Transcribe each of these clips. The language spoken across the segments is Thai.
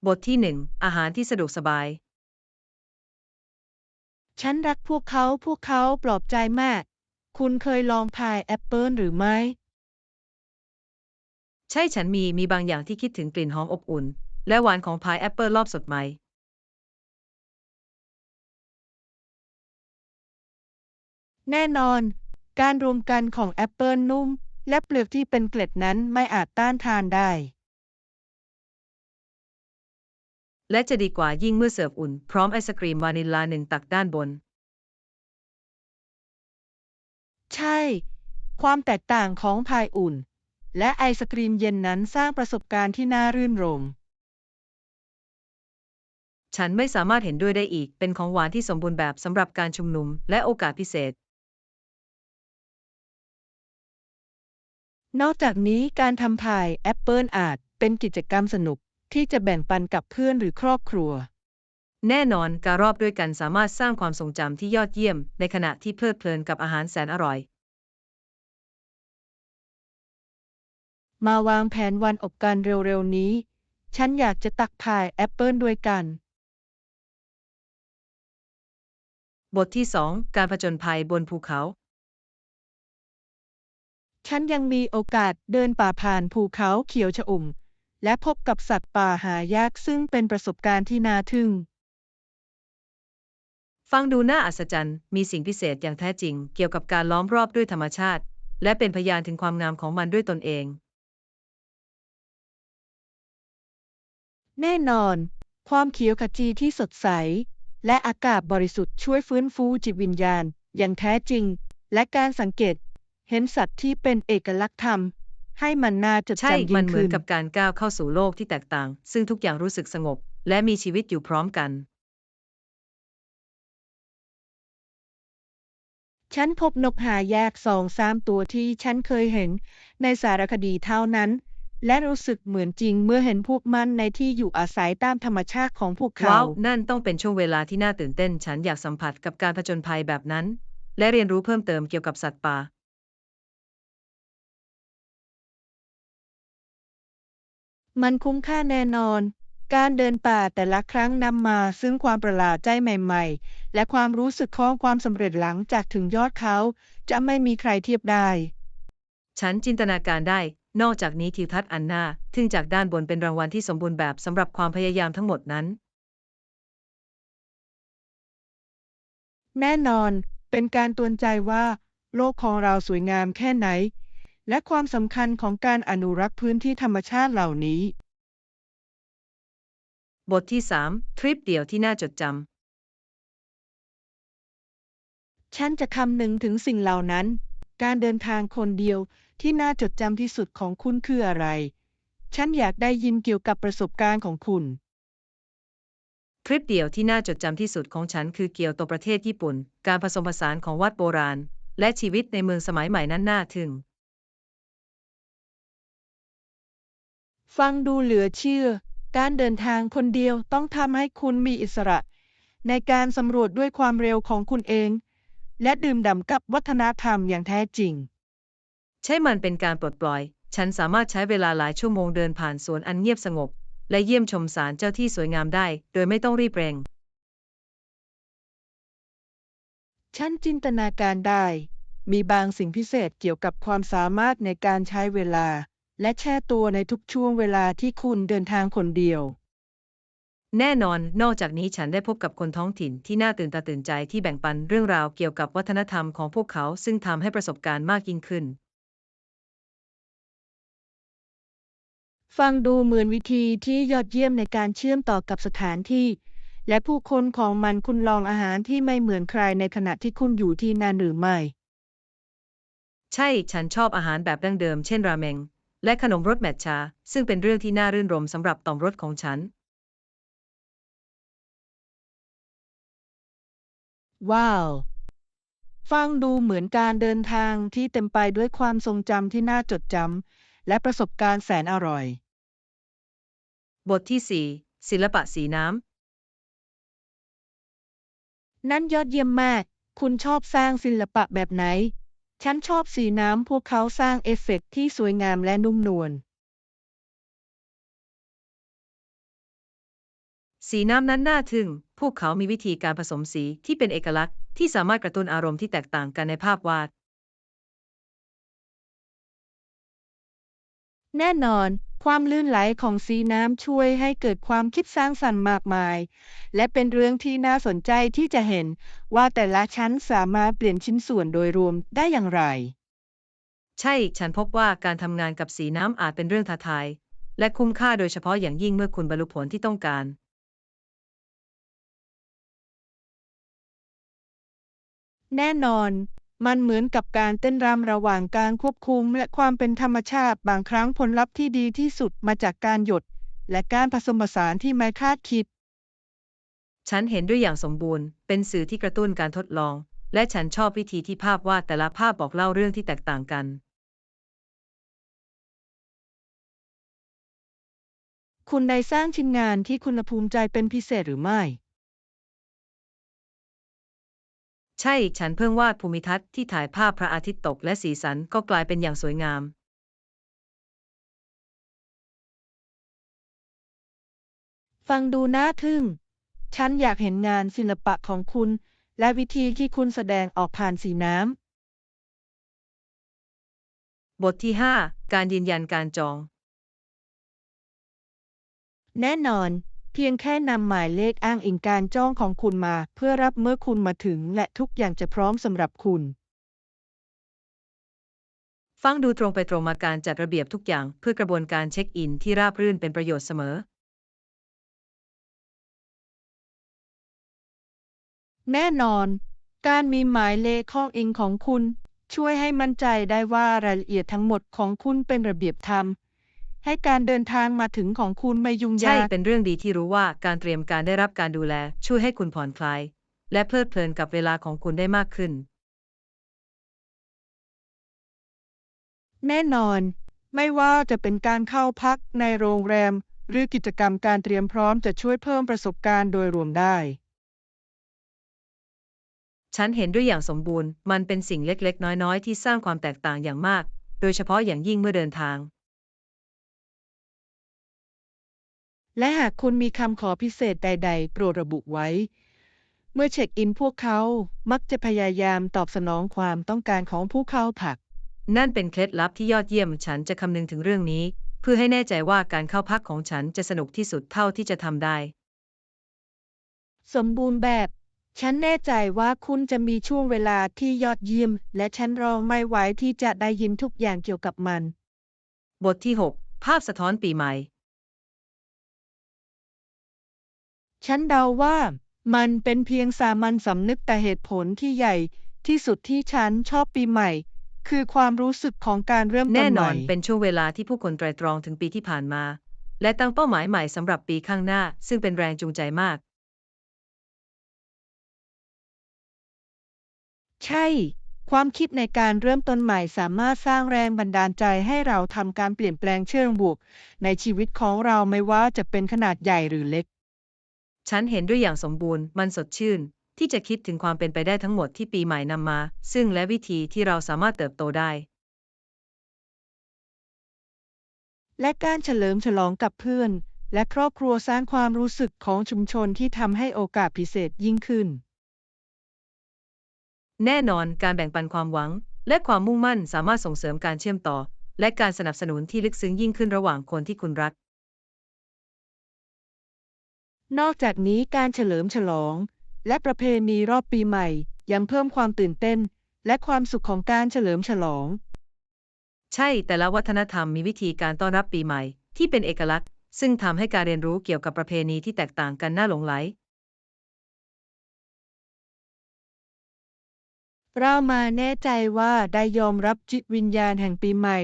บทที่ 1 อาหารที่สะดวกสบายฉันรักพวกเขาปลอบใจมาก คุณเคยลองพายแอปเปิลหรือไม่ ใช่ฉันมีบางอย่างที่คิดถึงกลิ่นหอมอบอุ่นและหวานของพายแอปเปิลรอบสดใหม่แน่นอน การรวมกันของแอปเปิลนุ่มและเปลือกที่เป็นเกล็ดนั้นไม่อาจต้านทานได้ และจะดีกว่ายิ่งเมื่อเสิร์ฟอุ่นพร้อมไอศกรีมวานิลลาหนึ่งตักด้านบนใช่ ความแตกต่างของพายอุ่นและไอศกรีมเย็นนั้นสร้างประสบการณ์ที่น่ารื่นรมย์ ฉันไม่สามารถเห็นด้วยได้อีกเป็นของหวานที่สมบูรณ์แบบสำหรับการชุมนุมและโอกาสพิเศษนอกจากนี้การทำพายแอปเปิลอาจเป็นกิจกรรมสนุกที่จะแบ่งปันกับเพื่อนหรือครอบครัว แน่นอนการรอบด้วยกันสามารถสร้างความทรงจำที่ยอดเยี่ยมในขณะที่เพลิดเพลินกับอาหารแสนอร่อยมาวางแผนวันอบกันเร็วๆนี้ ฉันอยากจะตักพายแอปเปิลด้วยกัน บทที่ 2 การผจญภัยบนภูเขาฉันยังมีโอกาสเดินป่าผ่านภูเขาเขียวชอุ่มและพบกับสัตว์ป่าหายากซึ่งเป็นประสบการณ์ที่น่าทึ่ง ฟังดูน่าอัศจรรย์มีสิ่งพิเศษอย่างแท้จริงเกี่ยวกับการล้อมรอบด้วยธรรมชาติและเป็นพยานถึงความงามของมันด้วยตนเอง แน่นอน ความเขียวขจีที่สดใส และอากาศบริสุทธิ์ช่วยฟื้นฟูจิตวิญญาณอย่างแท้จริง และการสังเกตเห็นสัตว์ที่เป็นเอกลักษณ์ทำให้มันน่าจดใช่ จำยิ่มันเหมือนงขึ้น กับการก้าวเข้าสู่โลกที่แตกต่าง ซึ่งทุกอย่างรู้สึกสงบ และมีชีวิตอยู่พร้อมกัน ฉันพบนกหายาก2-3ตัวที่ฉันเคยเห็นในสารคดีเท่านั้น และรู้สึกเหมือนจริงเมื่อเห็นพวกมันในที่อยู่อาศัยตามธรรมชาติของพวกเขา ว้าว นั่นต้องเป็นช่วงเวลาที่น่าตื่นเต้น ฉันอยากสัมผัสกับการผจญภัยแบบนั้น และเรียนรู้เพิ่มเติมเกี่ยวกับสัตว์ป่า มันคุ้มค่าแน่นอน การเดินป่าแต่ละครั้งนำมาซึ่งความประหลาดใจใหม่ๆ และความรู้สึกของความสำเร็จหลังจากถึงยอดเขาจะไม่มีใครเทียบได้ ฉันจินตนาการได้ นอกจากนี้ทิวทัศน์อันน่าทึ่งจากด้านบนเป็นรางวัลที่สมบูรณ์แบบสำหรับความพยายามทั้งหมดนั้น แน่นอนเป็นการเตือนใจว่าโลกของเราสวยงามแค่ไหน และความสำคัญของการอนุรักษ์พื้นที่ธรรมชาติเหล่านี้ บทที่ 3 ทริปเดี่ยวที่น่าจดจฉันจะคำนึงถึงสิ่งเหล่านั้น การเดินทางคนเดียวที่น่าจดจำที่สุดของคุณคืออะไร ฉันอยากได้ยินเกี่ยวกับประสบการณ์ของคุณ ำทริปเดี่ยวที่น่าจดจำที่สุดของฉันคือเกียวโตประเทศญี่ปุ่น การผสมผสานของวัดโบราณ และชีวิตในเมืองสมัยใหม่นั้นน่าทึ่ง ฟังดูเหลือเชื่อ การเดินทางคนเดียวต้องทำให้คุณมีอิสระในการสำรวจด้วยความเร็วของคุณเอง และดื่มด่ำกับวัฒนธรรมอย่างแท้จริง ใช่มันเป็นการปลดปล่อย ฉันสามารถใช้เวลาหลายชั่วโมงเดินผ่านสวนอันเงียบสงบ และเยี่ยมชมศาลเจ้าที่สวยงามได้ โดยไม่ต้องรีบเร่ง ฉันจินตนาการได้ มีบางสิ่งพิเศษเกี่ยวกับความสามารถในการใช้เวลา และแช่ตัวในทุกช่วงเวลาที่คุณเดินทางคนเดียว แน่นอน นอกจากนี้ฉันได้พบกับคนท้องถิ่นที่น่าตื่นตาตื่นใจที่แบ่งปันเรื่องราวเกี่ยวกับวัฒนธรรมของพวกเขาซึ่งทำให้ประสบการณ์มากยิ่งขึ้น ฟังดูเหมือนวิธีที่ยอดเยี่ยมในการเชื่อมต่อกับสถานที่ และผู้คนของมันคุณลองอาหารที่ไม่เหมือนใครในขณะที่คุณอยู่ที่นั่นหรือไม่ ใช่ ฉันชอบอาหารแบบดั้งเดิมเช่นราเมง และขนมรสแมทชา ซึ่งเป็นเรื่องที่น่ารื่นรมย์สำหรับต่อมรสของฉัน ว้าว ฟังดูเหมือนการเดินทางที่เต็มไปด้วยความทรงจำที่น่าจดจำและประสบการณ์แสนอร่อย บทที่ 4 ศิลปะสีน้ำ นั่นยอดเยี่ยมมาก คุณชอบสร้างศิลปะแบบไหน ฉันชอบสีน้ำพวกเขาสร้างเอฟเฟกต์ที่สวยงามและนุ่มนวล สีน้ำนั้นน่าทึ่งพวกเขามีวิธีการผสมสีที่เป็นเอกลักษณ์ที่สามารถกระตุ้นอารมณ์ที่แตกต่างกันในภาพวาด แน่นอน ความลื่นไหลของสีน้ำช่วยให้เกิดความคิดสร้างสรรค์มากมาย และเป็นเรื่องที่น่าสนใจที่จะเห็นว่าแต่ละชั้นสามารถเปลี่ยนชิ้นส่วนโดยรวมได้อย่างไร ใช่ ฉันพบว่าการทำงานกับสีน้ำอาจเป็นเรื่องท้าทายและคุ้มค่าโดยเฉพาะอย่างยิ่งเมื่อคุณบรรลุผลที่ต้องการ แน่นอน มันเหมือนกับการเต้นรำระหว่างการควบคุมและความเป็นธรรมชาติ บางครั้งผลลัพธ์ที่ดีที่สุดมาจากการหยด และการผสมผสานที่ไม่คาดคิด ฉันเห็นด้วยอย่างสมบูรณ์ เป็นสื่อที่กระตุ้นการทดลอง และฉันชอบวิธีที่ภาพวาดแต่ละภาพบอกเล่าเรื่องที่แตกต่างกัน คุณได้สร้างชิ้นงานที่คุณภูมิใจเป็นพิเศษหรือไม่ ใช่ ฉันเพิ่งวาดภูมิทัศน์ที่ถ่ายภาพพระอาทิตย์ตกและสีสันก็กลายเป็นอย่างสวยงาม ฟังดูน่าทึ่ง ฉันอยากเห็นงานศิลปะของคุณ และวิธีที่คุณแสดงออกผ่านสีน้บทที่ 5 การยืนยันการจอง ำ แน่นอน เพียงแค่นำหมายเลขอ้างอิงการจองของคุณมาเพื่อรับเมื่อคุณมาถึงและทุกอย่างจะพร้อมสำหรับคุณ ฟังดูตรงไปตรงมาการจัดระเบียบทุกอย่างเพื่อกระบวนการเช็คอินที่ราบรื่นเป็นประโยชน์เสมอ แน่นอน การมีหมายเลขข้องอิงของคุณ ช่วยให้มั่นใจได้ว่ารายละเอียดทั้งหมดของคุณเป็นระเบียบธรรม ให้การเดินทางมาถึงของคุณไม่ยุ่งใช่ ยาก เป็นเรื่องดีที่รู้ว่าการเตรียมการได้รับการดูแลช่วยให้คุณผ่อนคลาย และเพลิดเพลินกับเวลาของคุณได้มากขึ้น แน่นอน ไม่ว่าจะเป็นการเข้าพักในโรงแรม หรือกิจกรรมการเตรียมพร้อมจะช่วยเพิ่มประสบการณ์โดยรวมได้ ฉันเห็นด้วยอย่างสมบูรณ์ มันเป็นสิ่งเล็กๆ น้อยๆ ที่สร้างความแตกต่างอย่างมาก โดยเฉพาะอย่างยิ่งเมื่อเดินทาง และหากคุณมีคำขอพิเศษใดๆ โปรดระบุไว้ เมื่อเช็คอินพวกเขามักจะพยายามตอบสนองความต้องการของผู้เข้าพัก นั่นเป็นเคล็ดลับที่ยอดเยี่ยม ฉันจะคำนึงถึงเรื่องนี้ เพื่อให้แน่ใจว่าการเข้าพักของฉันจะสนุกที่สุดเท่าที่จะทำได้ สมบูรณ์แบบ ฉันแน่ใจว่าคุณจะมีช่วงเวลาที่ยอดเยี่ยม และฉันรอไม่ไหวที่จะได้ยินทุกอย่างเกี่ยวกับมัน บทที่ 6 ภาพสะท้อนปีใหม่ ฉันเดาว่ามันเป็นเพียงสามัญสำนึกแต่เหตุผลที่ใหญ่ที่สุดที่ฉันชอบปีใหม่ คือความรู้สึกของการเริ่มต้ แน่ น น ให อ ม่ นเป็นช่วงเวลาที่ผู้คนไตร่ตรองถึงปีที่ผ่านมา และตั้งเป้าหมายใหม่สำหรับปีข้างหน้า ซึ่งเป็นแรงจูงใจมาก ใช่ ความคิดในการเริ่มต้นใหม่สามารถสร้างแรงบันดาลใจให้เราทำการเปลี่ยนแปลงเชิงบวกในชีวิตของเราไม่ว่าจะเป็นขนาดใหญ่หรือเล็ก ฉันเห็นด้วยอย่างสมบูรณ์ มันสดชื่น ที่จะคิดถึงความเป็นไปได้ทั้งหมดที่ปีใหม่นำมา ซึ่งและวิธีที่เราสามารถเติบโตได้ และการเฉลิมฉลองกับเพื่อน และครอบครัวสร้างความรู้สึกของชุมชนที่ทำให้โอกาสพิเศษยิ่งขึ้น แน่นอนการแบ่งปันความหวัง และความมุ่งมั่นสามารถส่งเสริมการเชื่อมต่อ และการสนับสนุนที่ลึกซึ้งยิ่งขึ้นระหว่างคนที่คุณรัก นอกจากนี้การเฉลิมฉลอง และประเพณีรอบปีใหม่ยังเพิ่มความตื่นเต้น และความสุขของการเฉลิมฉลอง ใช่ แต่ละวัฒนธรรมมีวิธีการต้อนรับปีใหม่ที่เป็นเอกลักษณ์ ซึ่งทำให้การเรียนรู้เกี่ยวกับประเพณีที่แตกต่างกันน่าหลงใหล เรามาแน่ใจว่าได้ยอมรับจิตวิญญาณแห่งปีใหม่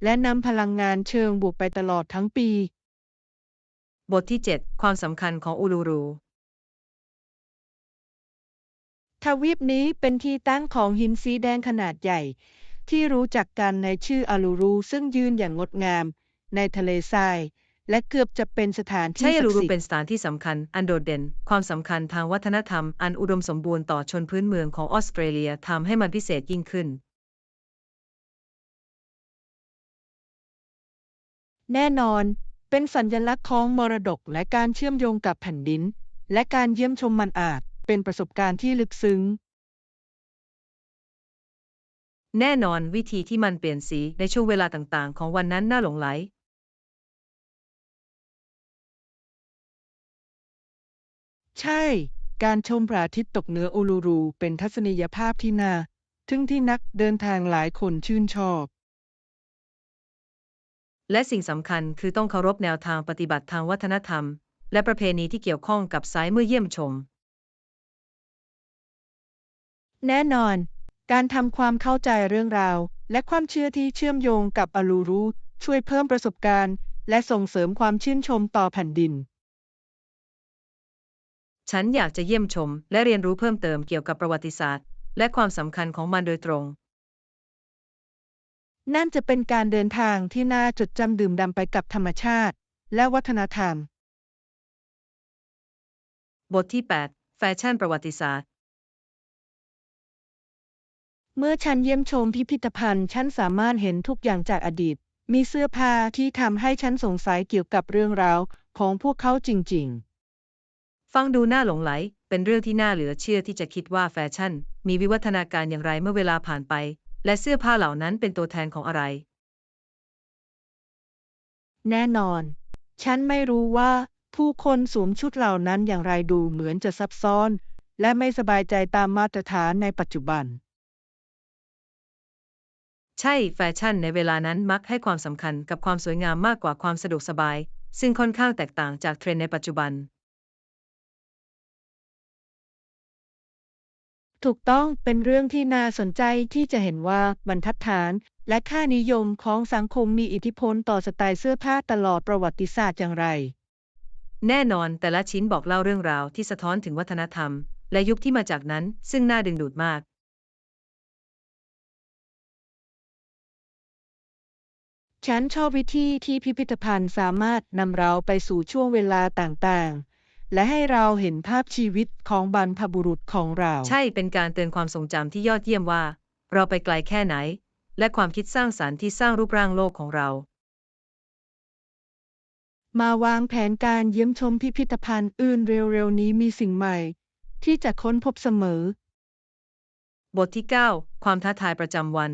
และนำพลังงานเชิงบวกไปตลอดทั้งปี บทที่ 7 ความสำคัญของอูลูรู ทวีปนี้เป็นที่ตั้งของหินสีแดงขนาดใหญ่ ที่รู้จักกันในชื่ออาลูรูซึ่งยืนอย่างงดงามในทะเลทราย และเกือบจะเป็นสถาน ใช่ ที่ อู ศัก ลู ดิ์ รู สิท เป็น ธิ์ สถานที่สำคัญอันโดดเด่น ความสำคัญทางวัฒนธรรมอันอุดมสมบูรณ์ต่อชนพื้นเมืองของออสเตรเลียทำให้มันพิเศษยิ่งขึ้น แน่นอน เป็นสัญลักษณ์ของมรดกและการเชื่อมโยงกับแผ่นดิน และการเยี่ยมชมมันอาจเป็นประสบการณ์ที่ลึกซึ้ง แน่นอนวิธีที่มันเปลี่ยนสีในช่วงเวลาต่างๆของวันนั้นน่าหลงไหล ใช่ การชมพระอาทิตย์ตกเหนืออูลูรูเป็นทัศนียภาพที่น่าทึ่งที่นักเดินทางหลายคนชื่นชอบ และสิ่งสำคัญคือต้องเคารพแนวทางปฏิบัติทางวัฒนธรรมและประเพณีที่เกี่ยวข้องกับไซต์เมื่อเยี่ยมชม แน่นอน การทำความเข้าใจเรื่องราวและความเชื่อที่เชื่อมโยงกับอาลูรูช่วยเพิ่มประสบการณ์และส่งเสริมความชื่นชมต่อแผ่นดิน ฉันอยากจะเยี่ยมชมและเรียนรู้เพิ่มเติมเกี่ยวกับประวัติศาสตร์และความสำคัญของมันโดยตรง นั่นจะเป็นการเดินทางที่น่าจดจำดื่มด่ำไปกับธรรมชาติและวัฒนธรรม บทที่ 8 แฟชั่นประวัติศาสตร์ เมื่อฉันเยี่ยมชมพิพิธภัณฑ์ ฉันสามารถเห็นทุกอย่างจากอดีต มีเสื้อผ้าที่ทำให้ฉันสงสัยเกี่ยวกับเรื่องราวของพวกเขาจริง ฟังดูน่าหลงไหล เป็นเรื่องที่น่าเหลือเชื่อที่จะคิดว่าแฟชั่นมีวิวัฒนาการอย่างไรเมื่อเวลาผ่านไป และเสื้อผ้าเหล่านั้นเป็นตัวแทนของอะไร ๆ แน่นอน ฉันไม่รู้ว่าผู้คนสวมชุดเหล่านั้นอย่างไรดูเหมือนจะซับซ้อน และไม่สบายใจตามมาตรฐานในปัจจุบัน ใช่แฟชั่นในเวลานั้นมักให้ความสำคัญกับความสวยงามมากกว่าความสะดวกสบาย ซึ่งค่อนข้างแตกต่างจากเทรนด์ในปัจจุบัน ถูกต้องเป็นเรื่องที่น่าสนใจที่จะเห็นว่าบรรทัดฐานและค่านิยมของสังคมมีอิทธิพลต่อสไตล์เสื้อผ้าตลอดประวัติศาสตร์อย่างไร แน่นอนแต่ละชิ้นบอกเล่าเรื่องราวที่สะท้อนถึงวัฒนธรรมและยุคที่มาจากนั้นซึ่งน่าดึงดูดมาก ฉันชอบวิธีที่พิพิธภัณฑ์สามารถนำเราไปสู่ช่วงเวลาต่างๆ และให้เราเห็นภาพชีวิตของบรรพบุรุษของเรา ใช่เป็นการเตือนความทรงจำที่ยอดเยี่ยมว่า เราไปไกลแค่ไหน และความคิดสร้างสรรค์ที่สร้างรูปร่างโลกของเรา มาวางแผนการเยี่ยมชมพิพิธภัณฑ์อื่นเร็วๆนี้มีสิ่งใหม่ที่จะค้นพบเสมอ บทที่ 9 ความท้าทายประจำวัน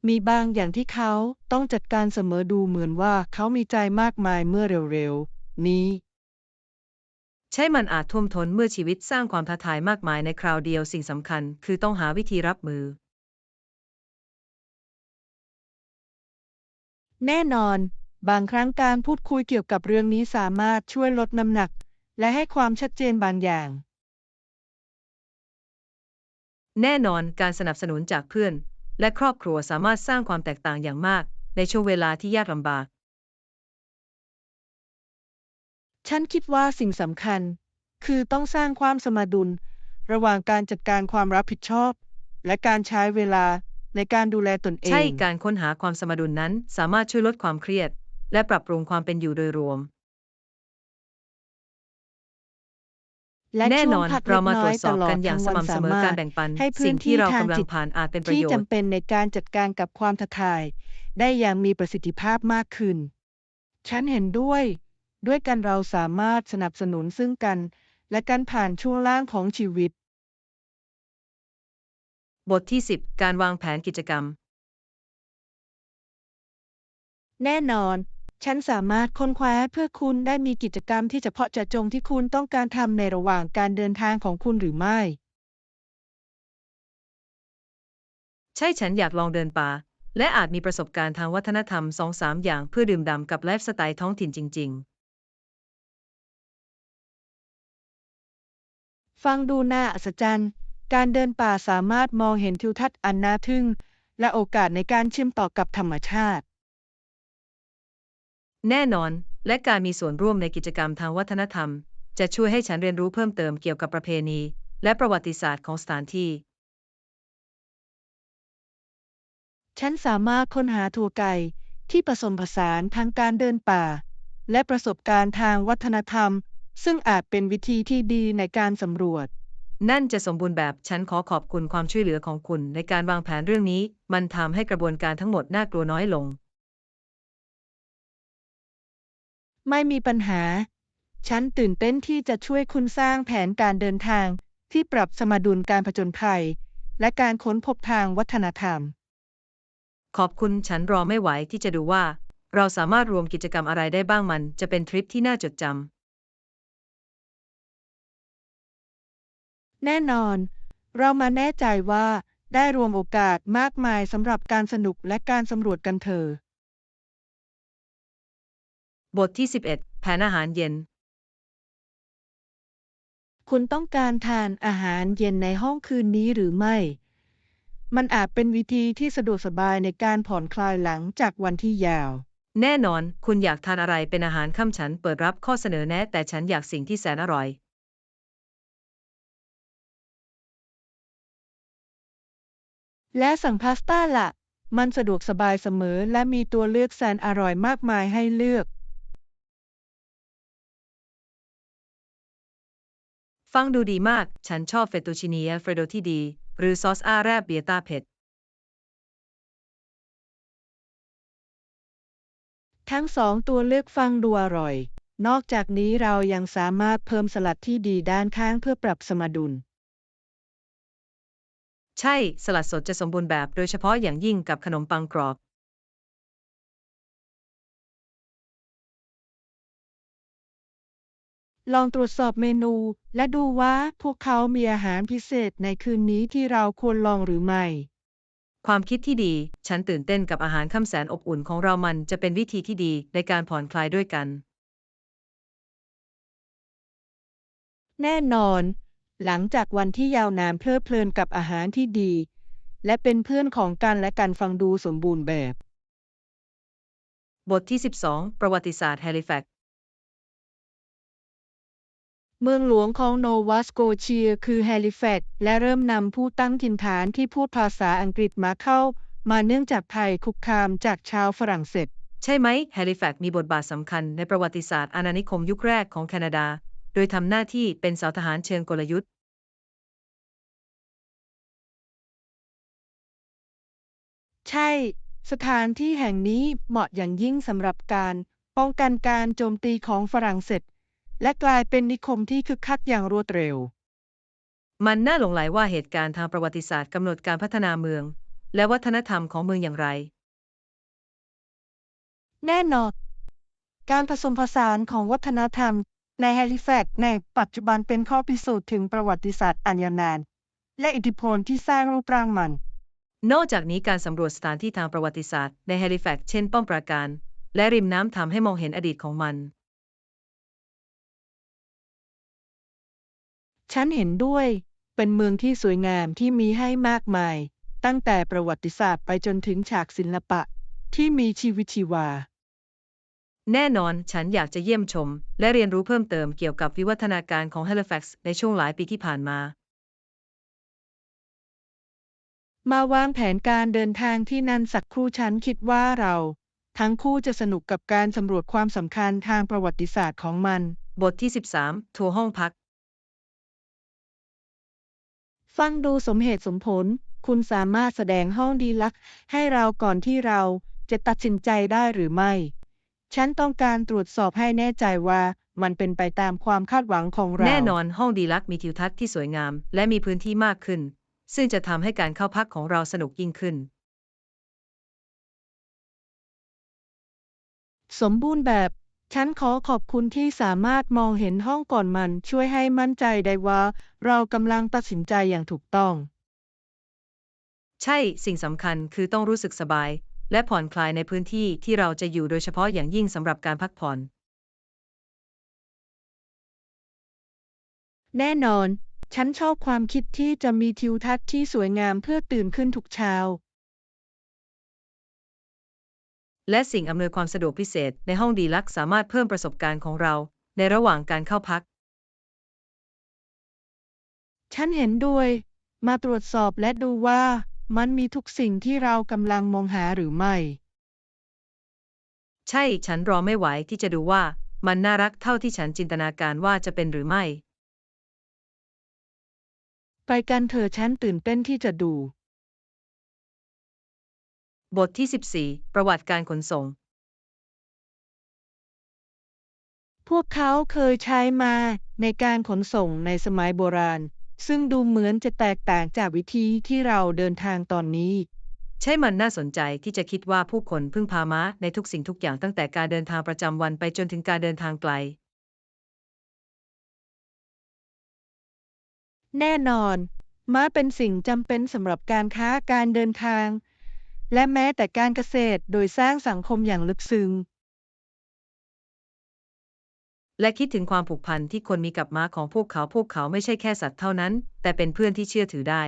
มีบางอย่างที่เขาต้องจัดการเสมอดูเหมือนว่าเขามีใจมากมายเมื่อเร็วๆนี้ ใช่มันอาจท่วมท้นเมื่อชีวิตสร้างความท้าทายมากมายในคราวเดียวสิ่งสำคัญคือต้องหาวิธีรับมือ แน่นอน บางครั้งการพูดคุยเกี่ยวกับเรื่องนี้สามารถช่วยลดน้ำหนัก และให้ความชัดเจนบางอย่าง แน่นอนการสนับสนุนจากเพื่อนและครอบครัวสามารถสร้างความแตกต่างอย่างมากในช่วงเวลาที่ยากลำบาก ฉันคิดว่าสิ่งสำคัญคือต้องสร้างความสมดุลระหว่างการจัดการความรับผิดชอบและการใช้เวลาในการดูแลตนเอใช่งการค้นหาความสมดุลนั้นสามารถช่วยลดความเครียดและปรับปรุงความเป็นอยู่โดยรวม และ แน่ ช่วน ง อน พัก เรา เล็ก มา น้ ตร อ วย จส ต อบ ลอ กั ด นอย่า ทั้ ง ง ส วัน ม่ำเส สาม อ มาร การ ถ แบ่งปัน ให้พื้ สิ่ น ง ที่ ที่เรา ทาง กำลั จิ ง ต ผ่านอาจเป็นประ ที่ โยช จำ น์ เป็นในการจัดการกับความท้าทายได้อย่างมีประสิทธิภาพมากขึ้น ฉันเห็นด้วยกันเราสามารถสนับสนุนซึ่งกัน และกันผ่านช่วงล่างของชีวิต บทที่ 10 การวางแผนกิจกรรม แน่นอน ฉันสามารถค้นคว้าเพื่อคุณได้มีกิจกรรมที่เฉพาะเจาะจงที่คุณต้องการทำในระหว่างการเดินทางของคุณหรือไม่ ใช่ฉันอยากลองเดินป่าและอาจมีประสบการณ์ทางวัฒนธรรม 2-3 อย่างเพื่อดื่มด่ำกับไลฟ์สไตล์ท้องถิ่นจริง ฟังดูน่าอัศจรรย์ การเดินป่าสามารถมองเห็นทิวทัศน์อันน่าทึ่ง และโอกาสในการเชื่อมต่อกับธรรมชาติ ๆ แน่นอน และการมีส่วนร่วมในกิจกรรมทางวัฒนธรรม จะช่วยให้ฉันเรียนรู้เพิ่มเติมเกี่ยวกับประเพณีและประวัติศาสตร์ของสถานที่ ฉันสามารถค้นหาทัวร์ไกด์ที่ผสมผสานทั้งการเดินป่า และประสบการณ์ทางวัฒนธรรม ซึ่งอาจเป็นวิธีที่ดีในการสำรวจ นั่นจะสมบูรณ์แบบฉันขอขอบคุณความช่วยเหลือของคุณในการวางแผนเรื่องนี้ มันทำให้กระบวนการทั้งหมดน่ากลัวน้อยลง ไม่มีปัญหา ฉันตื่นเต้นที่จะช่วยคุณสร้างแผนการเดินทางที่ปรับสมดุลการผจญภัยและการค้นพบทางวัฒนธรรม ขอบคุณฉันรอไม่ไหวที่จะดูว่าเราสามารถรวมกิจกรรมอะไรได้บ้างมันจะเป็นทริปที่น่าจดจำ แน่นอน เรามาแน่ใจว่าได้รวมโอกาสมากมายสำหรับการสนุกและการสำรวจกันเถอะ บทที่ 11 แผนอาหารเย็น คุณต้องการทานอาหารเย็นในห้องคืนนี้หรือไม่ มันอาจเป็นวิธีที่สะดวกสบายในการผ่อนคลายหลังจากวันที่ยาว แน่นอนคุณอยากทานอะไรเป็นอาหารค่ำฉันเปิดรับข้อเสนอแนะแต่ฉันอยากสิ่งที่แสนอร่อย และสั่งพาสต้าล่ะ มันสะดวกสบายเสมอและมีตัวเลือกแสนอร่อยมากมายให้เลือก ฟังดูดีมาก ฉันชอบเฟตตูชินีอัลเฟรโดที่ดี หรือซอสอาแรบเบียต้าเผ็ด ทั้งสองตัวเลือกฟังดูอร่อย นอกจากนี้เรายังสามารถเพิ่มสลัดที่ดีด้านข้างเพื่อปรับสมดุล ใช่ สลัดสดจะสมบูรณ์แบบโดยเฉพาะอย่างยิ่งกับขนมปังกรอบ ลองตรวจสอบเมนูและดูว่าพวกเขามีอาหารพิเศษในคืนนี้ที่เราควรลองหรือไม่ ความคิดที่ดี ฉันตื่นเต้นกับอาหารค่ำแสนอบอุ่นของเรามันจะเป็นวิธีที่ดีในการผ่อนคลายด้วยกัน แน่นอน หลังจากวันที่ยาวนานเพลิดเพลินกับอาหารที่ดี และเป็นเพื่อนของกันและกันฟังดูสมบูรณ์แบบ บทที่ 12 ประวัติศาสตร์แฮลิแฟกซ์ เมืองหลวงของโนวาสโกเชียคือแฮลิแฟกซ์และเริ่มนำผู้ตั้งถิ่นฐานที่พูดภาษาอังกฤษมาเข้ามาเนื่องจากภัยคุกคามจากชาวฝรั่งเศส ใช่ไหม แฮลิแฟกซ์มีบทบาทสำคัญในประวัติศาสตร์อาณานิคมยุคแรกของแคนาดา โดยทำหน้าที่เป็นเสาทหารเชิงกลยุทธ์ ใช่ สถานที่แห่งนี้เหมาะอย่างยิ่งสำหรับการป้องกันการโจมตีของฝรั่งเศสและกลายเป็นนิคมที่คึกคักอย่างรวดเร็ว มันน่าหลงใหลว่าเหตุการณ์ทางประวัติศาสตร์กำหนดการพัฒนาเมือง และวัฒนธรรมของเมืองอย่างไร แน่นอน การผสมผสานของวัฒนธรรมในแฮลิแฟกซ์ในปัจจุบันเป็นข้อพิสูจน์ถึงประวัติศาสตร์อันยาวนานและอิทธิพลที่สร้างรูปร่างมัน นอกจากนี้การสำรวจสถานที่ทางประวัติศาสตร์ในแฮลิแฟกซ์เช่นป้อมปราการ และริมน้ำทำให้มองเห็นอดีตของมัน ฉันเห็นด้วย เป็นเมืองที่สวยงามที่มีให้มากมาย ตั้งแต่ประวัติศาสตร์ไปจนถึงฉากศิลปะที่มีชีวิตชีวา แน่นอนฉันอยากจะเยี่ยมชม และเรียนรู้เพิ่มเติมเกี่ยวกับวิวัฒนาการของแฮลิแฟกซ์ในช่วงหลายปีที่ผ่านมา มาวางแผนการเดินทางที่นั่นสักครู่ฉันคิดว่าเราทั้งคู่จะสนุกกับการสำรวจความสำคัญทางประวัติศาสตร์ของมัน บทที่ 13 ทัวร์ห้องพัก ฟังดูสมเหตุสมผล คุณสามารถแสดงห้องดีลักซ์ให้เราก่อนที่เราจะตัดสินใจได้หรือไม่ ฉันต้องการตรวจสอบให้แน่ใจว่ามันเป็นไปตามความคาดหวังของเรา แน่นอนห้องดีลักซ์มีทิวทัศน์ที่สวยงาม และมีพื้นที่มากขึ้น ซึ่งจะทำให้การเข้าพักของเราสนุกยิ่งขึ้น สมบูรณ์แบบ ฉันขอขอบคุณที่สามารถมองเห็นห้องก่อนมันช่วยให้มั่นใจได้ว่าเรากำลังตัดสินใจอย่างถูกต้อง ใช่สิ่งสำคัญคือต้องรู้สึกสบาย และผ่อนคลายในพื้นที่ที่เราจะอยู่โดยเฉพาะอย่างยิ่งสำหรับการพักผ่อน แน่นอน ฉันชอบความคิดที่จะมีทิวทัศน์ที่สวยงามเพื่อตื่นขึ้นทุกเช้า และสิ่งอำนวยความสะดวกพิเศษในห้องดีลักซ์สามารถเพิ่มประสบการณ์ของเราในระหว่างการเข้าพัก ฉันเห็นด้วย มาตรวจสอบและดูว่ามันมีทุกสิ่งที่เรากำลังมองหาหรือไม่ ใช่ ฉันรอไม่ไหวที่จะดูว่ามันน่ารักเท่าที่ฉันจินตนาการว่าจะเป็นหรือไม่ ไปกันเถอะฉันตื่นเต้นที่จะดูบทที่ 14 ประวัติการขนส่ง พวกเขาเคยใช้มาในการขนส่งในสมัยโบราณ ซึ่งดูเหมือนจะแตกต่างจากวิธีที่เราเดินทางตอนนี้ ใช่มันน่าสนใจที่จะคิดว่าผู้คนพึ่งพาม้าในทุกสิ่งทุกอย่างตั้งแต่การเดินทางประจำวันไปจนถึงการเดินทางไกล แน่นอน ม้าเป็นสิ่งจำเป็นสำหรับการค้าการเดินทาง และแม้แต่การเกษตรโดยสร้างสังคมอย่างลึกซึ้ง และคิดถึงความผูกพันที่คนมีกับม้าของพวกเขาไม่ใช่แค่สัตว์เท่านั้น แต่เป็นเพื่อนที่เชื่อถือได้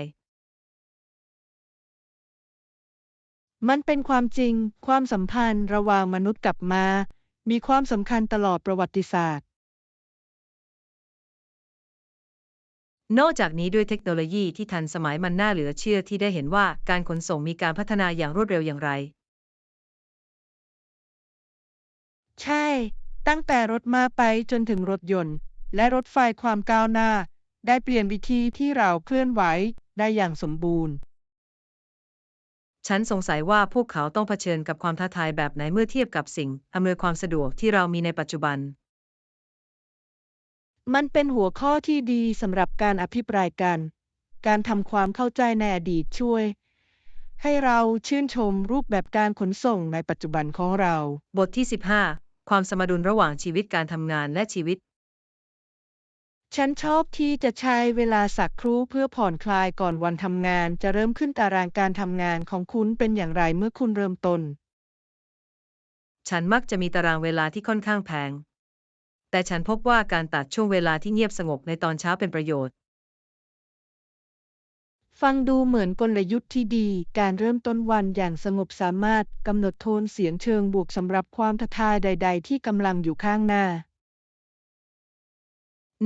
มันเป็นความจริง ความสัมพันธ์ระหว่างมนุษย์กับม้ามีความสำคัญตลอดประวัติศาสตร์ นอกจากนี้ด้วยเทคโนโลยีที่ทันสมัยมันน่าเหลือเชื่อที่ได้เห็นว่าการขนส่งมีการพัฒนาอย่างรวดเร็วอย่างไร ใช่ ตั้งแต่รถม้าไปจนถึงรถยนต์ และรถไฟความก้าวหน้า ได้เปลี่ยนวิธีที่เราเคลื่อนไหวได้อย่างสมบูรณ์ ฉันสงสัยว่าพวกเขาต้องเผชิญกับความท้าทายแบบไหนเมื่อเทียบกับสิ่งอำนวยความสะดวกที่เรามีในปัจจุบัน มันเป็นหัวข้อที่ดีสำหรับการอภิปรายกัน การทำความเข้าใจในอดีตช่วย ให้เราชื่นชมรูปแบบการขนส่งในปัจจุบันของเรา บทที่ 15 ความสมดุลระหว่างชีวิตการทำงานและชีวิต ฉันชอบที่จะใช้เวลาสักครู่เพื่อผ่อนคลายก่อนวันทำงานจะเริ่มขึ้นตารางการทำงานของคุณเป็นอย่างไรเมื่อคุณเริ่มต้น ฉันมักจะมีตารางเวลาที่ค่อนข้างแพง แต่ฉันพบว่าการตัดช่วงเวลาที่เงียบสงบในตอนเช้าเป็นประโยชน์ ฟังดูเหมือนกลยุทธ์ที่ดี การเริ่มต้นวันอย่างสงบสามารถกำหนดโทนเสียงเชิงบวกสำหรับความท้าทายใด ๆ ที่กำลังอยู่ข้างหน้า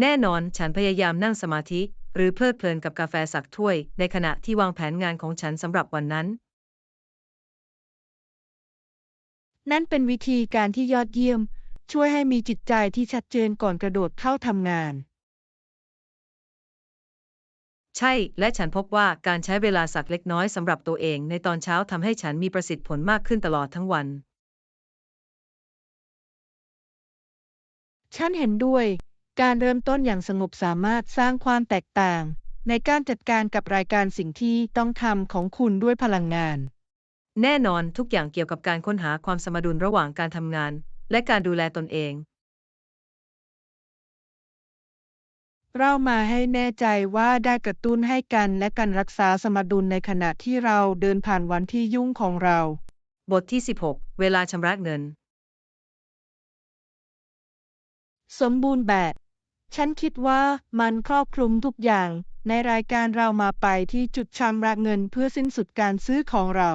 แน่นอนฉันพยายามนั่งสมาธิหรือเพลิดเพลินกับกาแฟสักถ้วยในขณะที่วางแผนงานของฉันสำหรับวันนั้น นั่นเป็นวิธีการที่ยอดเยี่ยม ช่วยให้มีจิตใจที่ชัดเจนก่อนกระโดดเข้าทำงาน ใช่ และฉันพบว่าการใช้เวลาสักเล็กน้อยสำหรับตัวเองในตอนเช้าทำให้ฉันมีประสิทธิผลมากขึ้นตลอดทั้งวัน ฉันเห็นด้วย การเริ่มต้นอย่างสงบสามารถสร้างความแตกต่างในการจัดการกับรายการสิ่งที่ต้องทำของคุณด้วยพลังงาน แน่นอนทุกอย่างเกี่ยวกับการค้นหาความสมดุลระหว่างการทำงานและการดูแลตนเอง เรามาให้แน่ใจว่าได้กระตุ้นให้กันและกันรักษาสมดุลในขณะที่เราเดินผ่านวันที่ยุ่งของเรา บทที่ 16 เวลาชำระเงิน สมบูรณ์แบบ ฉันคิดว่ามันครอบคลุมทุกอย่างในรายการเรามาไปที่จุดชำระเงินเพื่อสิ้นสุดการซื้อของเรา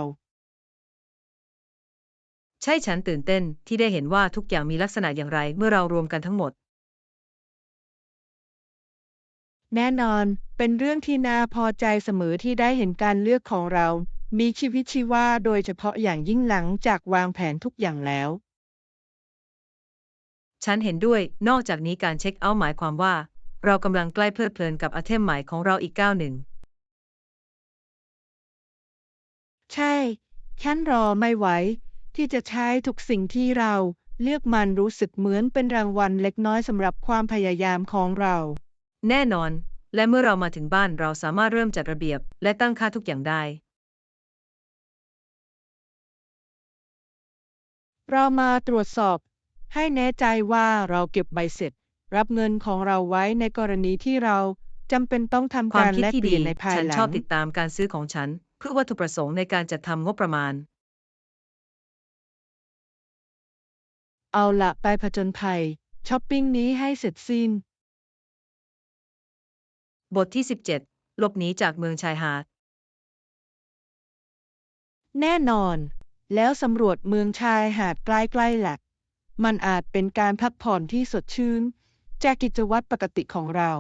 ใช่ฉันตื่นเต้นที่ได้เห็นว่าทุกอย่างมีลักษณะอย่างไรเมื่อเรารวมกันทั้งหมด แน่นอนเป็นเรื่องที่น่าพอใจเสมอที่ได้เห็นการเลือกของเรามีชีวิตชีวาโดยเฉพาะอย่างยิ่งหลังจากวางแผนทุกอย่างแล้ว ฉันเห็นด้วย นอกจากนี้การเช็คเอาท์หมายความว่า เรากำลังใกล้เพลิดเพลินกับไอเทมใหม่ของเราอีกก้าวหนึ่ง ใช่ ฉันรอไม่ไหวที่จะใช้ทุกสิ่งที่เราเลือกมันรู้สึกเหมือนเป็นรางวัลเล็กน้อยสำหรับความพยายามของเรา แน่นอน และเมื่อเรามาถึงบ้านเราสามารถเริ่มจัดระเบียบและตั้งค่าทุกอย่างได้ เรามาตรวจสอบให้แน่ใจว่าเราเก็บใบเสร็จรับเงินของเราไว้ในกรณีที่เราจำเป็นต้องทำความ การ คิด แลก ที่ เปลี่ ดี ยนในภาย ฉัน หลั ชอบ ง ติดตามการซื้อของฉันเพื่อวัตถุประสงค์ในการจัดทำงบประมาณ เอาละไปผจญภัยช้อปปิ้งนี้ให้เสร็จสิ้น บทที่ 17 หลบหนีจากเมืองชายหาด แน่นอน แล้วสำรวจเมืองชายหาดใกล้ๆหลัก มันอาจเป็นการพักผ่อนที่สดชื่นจากกิจวัตรปกติของเรา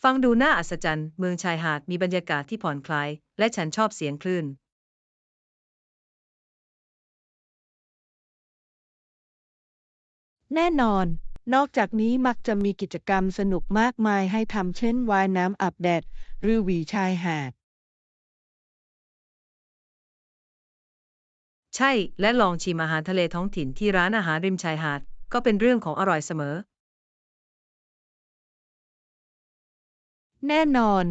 ฟังดูน่าอัศจรรย์ เมืองชายหาดมีบรรยากาศที่ผ่อนคลาย และฉันชอบเสียงคลื่น แน่นอน นอกจากนี้มักจะมีกิจกรรมสนุกมากมายให้ทำเช่นว่ายน้ำอาบแดดหรือหวีชายหาด ใช่ และลองชิมอาหารทะเลท้องถิ่นที่ร้านอาหารริมชายหาด ก็เป็นเรื่องของอร่อยเสมอ แน่นอน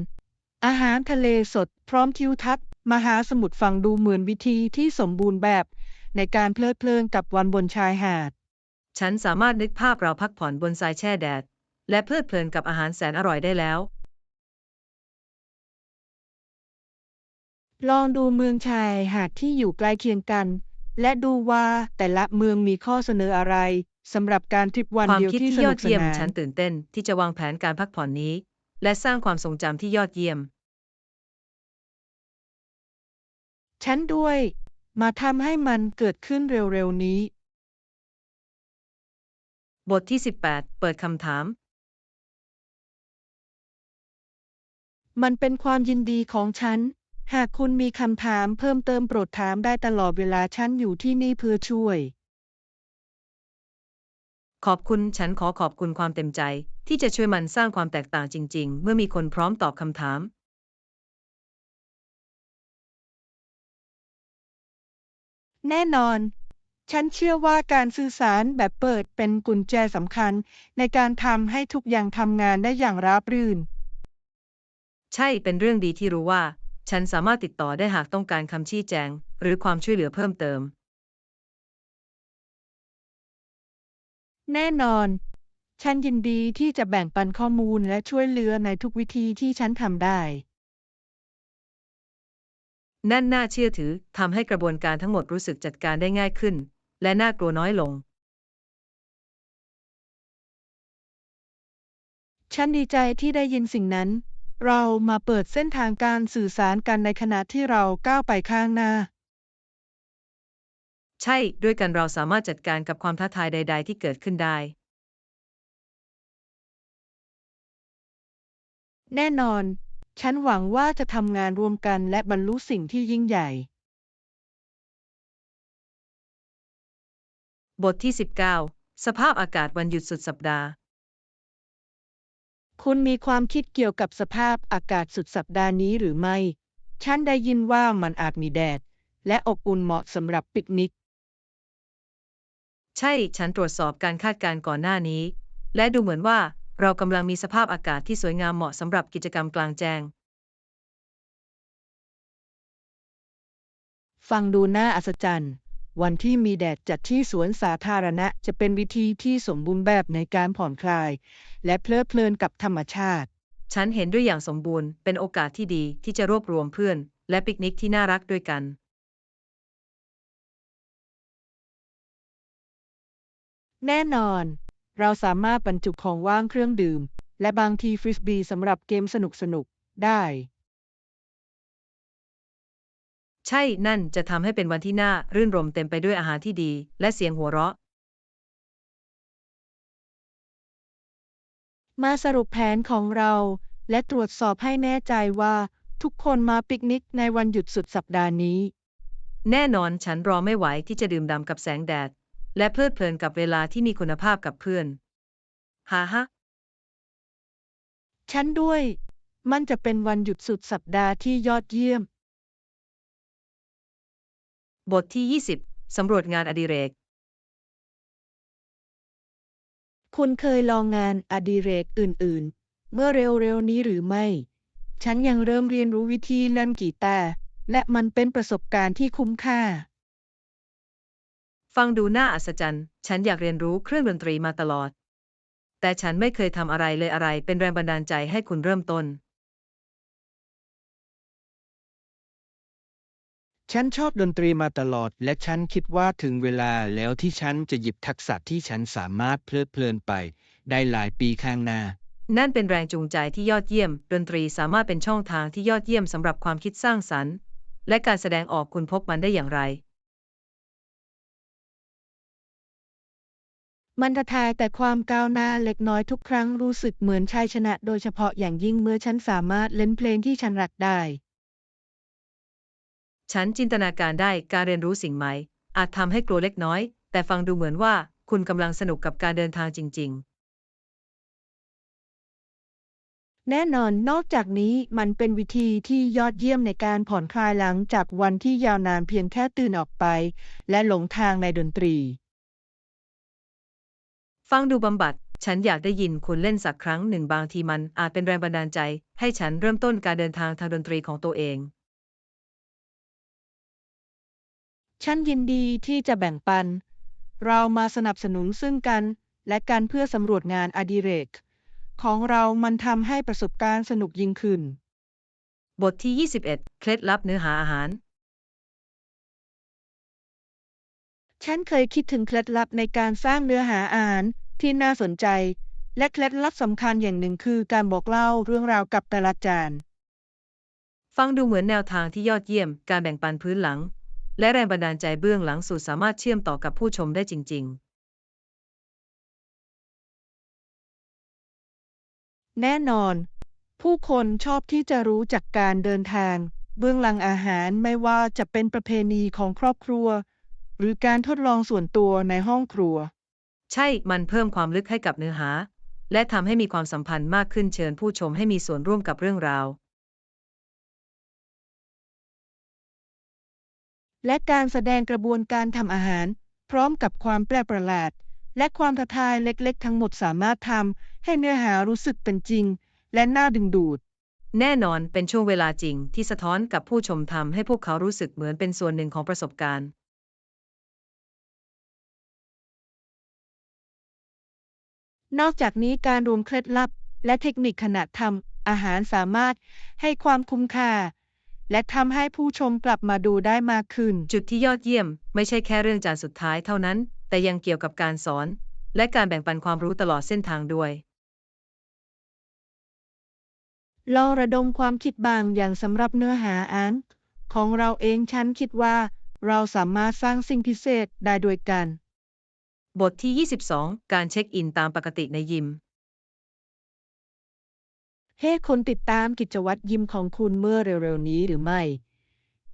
อาหารทะเลสดพร้อมทิวทัศน์มหาสมุทรฟังดูเหมือนวิธีที่สมบูรณ์แบบในการเพลิดเพลินกับวันบนชายหาด ฉันสามารถนึกภาพเราพักผ่อนบนทรายแช่แดดและเพลิดเพลินกับอาหารแสนอร่อยได้แล้ว ลองดูเมืองชายหาดที่อยู่ใกล้เคียงกัน และดูว่าแต่ละเมืองมีข้อเสนออะไรสำหรับการทริปวันความเดียวคิดที่ที่สนุกสยอดเยี่ยม นาน ฉันตื่นเต้นที่จะวางแผนการพักผ่อนนี้ และสร้างความทรงจำที่ยอดเยี่ยม ฉันด้วย มาทำให้มันเกิดขึ้นเร็วๆนี้ บทที่ 18 เปิดคำถาม มันเป็นความยินดีของฉัน หากคุณมีคำถามเพิ่มเติมโปรดถามได้ตลอดเวลาฉันอยู่ที่นี่เพื่อช่วย ขอบคุณ ฉันขอขอบคุณความเต็มใจ ที่จะช่วยมันสร้างความแตกต่างจริงๆ เมื่อมีคนพร้อมตอบคำถาม แน่นอน ฉันเชื่อว่าการสื่อสารแบบเปิดเป็นกุญแจสำคัญในการทำให้ทุกอย่างทำงานได้อย่างราบรื่น ใช่ เป็นเรื่องดีที่รู้ว่า ฉันสามารถติดต่อได้หากต้องการคำชี้แจง หรือความช่วยเหลือเพิ่มเติม แน่นอน ฉันยินดีที่จะแบ่งปันข้อมูลและช่วยเหลือในทุกวิธีที่ฉันทำได้ นั่นน่าเชื่อถือ ทำให้กระบวนการทั้งหมดรู้สึกจัดการได้ง่ายขึ้น และน่ากลัวน้อยลง ฉันดีใจที่ได้ยินสิ่งนั้น เรามาเปิดเส้นทางการสื่อสารกันในขณะที่เราก้าวไปข้างหน้า ใช่ ด้วยกันเราสามารถจัดการกับความท้าทายใดๆที่เกิดขึ้นได้ แน่นอน ฉันหวังว่าจะทำงานร่วมกันและบรรลุสิ่งที่ยิ่งใหญ่ บทที่ 19 สภาพอากาศวันหยุดสุดสัปดาห์ คุณมีความคิดเกี่ยวกับสภาพอากาศสุดสัปดาห์นี้หรือไม่ ฉันได้ยินว่ามันอาจมีแดด และอบอุ่นเหมาะสำหรับปิกนิก ใช่ ฉันตรวจสอบการคาดการณ์ก่อนหน้านี้ และดูเหมือนว่าเรากำลังมีสภาพอากาศที่สวยงามเหมาะสำหรับกิจกรรมกลางแจ้ง ฟังดูน่าอัศจรรย์ วันที่มีแดดจัดที่สวนสาธารณะจะเป็นวิธีที่สมบูรณ์แบบในการผ่อนคลาย และเพลิดเพลินกับธรรมชาติ ฉันเห็นด้วยอย่างสมบูรณ์ เป็นโอกาสที่ดีที่จะรวบรวมเพื่อน และปิกนิกที่น่ารักด้วยกัน แน่นอน เราสามารถบรรจุของว่างเครื่องดื่ม และบางทีฟริสบีสำหรับเกมสนุกๆ ได้ ใช่ นั่นจะทำให้เป็นวันที่น่ารื่นรมย์เต็มไปด้วยอาหารที่ดี และเสียงหัวเราะ มาสรุปแผนของเรา และตรวจสอบให้แน่ใจว่าทุกคนมาปิกนิกในวันหยุดสุดสัปดาห์นี้ แน่นอนฉันรอไม่ไหวที่จะดื่มด่ำกับแสงแดด และเพลิดเพลินกับเวลาที่มีคุณภาพกับเพื่อนฮ่าฮะ ฉันด้วย มันจะเป็นวันหยุดสุดสัปดาห์ที่ยอดเยี่ยม บทที่ 20 สำรวจงานอดิเรก คุณเคยลองงานอดิเรกอื่นๆ เมื่อเร็วๆนี้หรือไม่ ฉันยังเริ่มเรียนรู้วิธีเล่นกีตาร์ และมันเป็นประสบการณ์ที่คุ้มค่า ฟังดูน่าอัศจรรย์ ฉันอยากเรียนรู้เครื่องดนตรีมาตลอด แต่ฉันไม่เคยทำอะไรเลยอะไรเป็นแรงบันดาลใจให้คุณเริ่มต้น ฉันชอบดนตรีมาตลอดและฉันคิดว่าถึงเวลาแล้วที่ฉันจะหยิบทักษะที่ฉันสามารถเพลิดเพลินไปได้หลายปีข้างหน้า นั่นเป็นแรงจูงใจที่ยอดเยี่ยม ดนตรีสามารถเป็นช่องทางที่ยอดเยี่ยมสำหรับความคิดสร้างสรรค์ และการแสดงออกคุณพบมันได้อย่างไร มันท้าทายแต่ความก้าวหน้าเล็กน้อยทุกครั้งรู้สึกเหมือนชัยชนะโดยเฉพาะอย่างยิ่งเมื่อฉันสามารถเล่นเพลงที่ฉันรักได้ ฉันจินตนาการได้การเรียนรู้สิ่งใหม่ อาจทำให้กลัวเล็กน้อย แต่ฟังดูเหมือนว่าคุณกำลังสนุกกับการเดินทางจริง แน่นอนนอกจากนี้มันเป็นวิธีที่ยอดเยี่ยมในการผ่อนคลายหลังจากวันที่ยาวนานเพียงแค่ตื่นออกไปและหลงทางในดนตรี ฟังดูบำบัด ฉันอยากได้ยินคุณเล่นสักครั้งหนึ่งบางทีมันอาจเป็นแรงบันดาลใจให้ฉันเริ่มต้นการเดินทางทางดนตรีของตัวเอง ฉันยินดีที่จะแบ่งปัน เรามาสนับสนุนซึ่งกันและกันเพื่อสำรวจงานอดิเรกของเรามันทำให้ประสบการณ์สนุกยิ่งขึ้น บทที่ 21 เคล็ดลับเนื้อหาอาหาร ฉันเคยคิดถึงเคล็ดลับในการสร้างเนื้อหาอาหารที่น่าสนใจ และเคล็ดลับสำคัญอย่างหนึ่งคือการบอกเล่าเรื่องราวกับแต่ละจาน ฟังดูเหมือนแนวทางที่ยอดเยี่ยม การแบ่งปันพื้นหลัง และแรงบันดาลใจเบื้องหลังสูตรสามารถเชื่อมต่อกับผู้ชมได้จริง แน่นอน ผู้คนชอบที่จะรู้จักการเดินทาง เบื้องหลังอาหารไม่ว่าจะเป็นประเพณีของครอบครัว หรือการทดลองส่วนตัวในห้องครัว ๆ ใช่ มันเพิ่มความลึกให้กับเนื้อหา และทำให้มีความสัมพันธ์มากขึ้นเชิญผู้ชมให้มีส่วนร่วมกับเรื่องราว และการแสดงกระบวนการทำอาหาร พร้อมกับความแปลกประหลาด และความท้าทายเล็กๆทั้งหมดสามารถทำให้เนื้อหารู้สึกเป็นจริง และน่าดึงดูด แน่นอนเป็นช่วงเวลาจริงที่สะท้อนกับผู้ชมทำให้พวกเขารู้สึกเหมือนเป็นส่วนหนึ่งของประสบการณ์ นอกจากนี้การรวมเคล็ดลับและเทคนิคขณะทำอาหารสามารถให้ความคุ้มค่า และทำให้ผู้ชมกลับมาดูได้มากขึ้น จุดที่ยอดเยี่ยมไม่ใช่แค่เรื่องจานสุดท้ายเท่านั้น แต่ยังเกี่ยวกับการสอน และการแบ่งปันความรู้ตลอดเส้นทางด้วย ลองระดมความคิดบางอย่างสำหรับเนื้อหาอาหารของเราเองฉันคิดว่าเราสามารถสร้างสิ่งพิเศษได้ด้วยกัน บทที่ 22 การเช็คอินตามปกติในยิม ให้คนติดตามกิจวัตรยิมของคุณเมื่อเร็วๆนี้หรือไม่